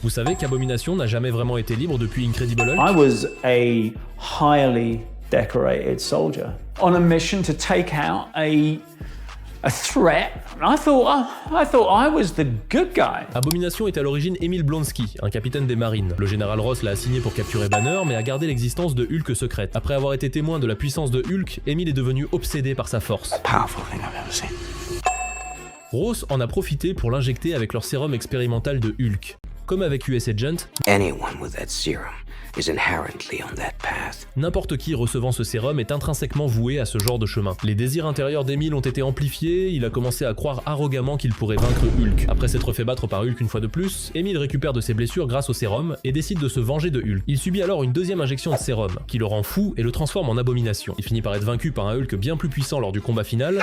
Vous savez qu'Abomination n'a jamais vraiment été libre depuis Incredible Hulk? I was a highly decorated soldier on a mission to take out a threat. I thought I was the good guy. Abomination est à l'origine Emil Blonsky, un capitaine des marines. Le général Ross l'a assigné pour capturer Banner, mais a gardé l'existence de Hulk secrète. Après avoir été témoin de la puissance de Hulk, Emil est devenu obsédé par sa force. Powerful thing I've ever seen. Ross en a profité pour l'injecter avec leur sérum expérimental de Hulk. Comme avec US Agent, Anyone with that serum is inherently on that path. n'importe qui recevant ce sérum est intrinsèquement voué à ce genre de chemin. Les désirs intérieurs d'Emil ont été amplifiés, il a commencé à croire arrogamment qu'il pourrait vaincre Hulk. Après s'être fait battre par Hulk une fois de plus, Emil récupère de ses blessures grâce au sérum et décide de se venger de Hulk. Il subit alors une deuxième injection de sérum, qui le rend fou et le transforme en abomination. Il finit par être vaincu par un Hulk bien plus puissant lors du combat final.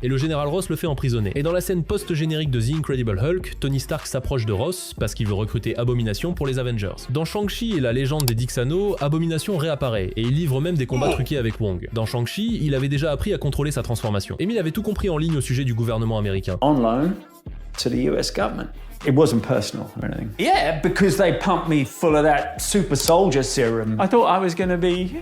Et le général Ross le fait emprisonner. Et dans la scène post-générique de The Incredible Hulk, Tony Stark s'approche de Ross parce qu'il veut recruter Abomination pour les Avengers. Dans Shang-Chi et la légende des Dixano, Abomination réapparaît et il livre même des combats truqués avec Wong. Dans Shang-Chi, il avait déjà appris à contrôler sa transformation. Emil avait tout compris en ligne au sujet du gouvernement américain. On loan to the US government. It wasn't personal or anything. Yeah, because they pumped me full of that super soldier serum. I thought I was going to be,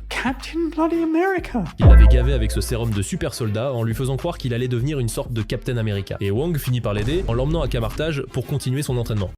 Captain Bloody America. Il l'avait gavé avec ce sérum de super soldat en lui faisant croire qu'il allait devenir une sorte de Captain America. Et Wong finit par l'aider en l'emmenant à Camartage pour continuer son entraînement.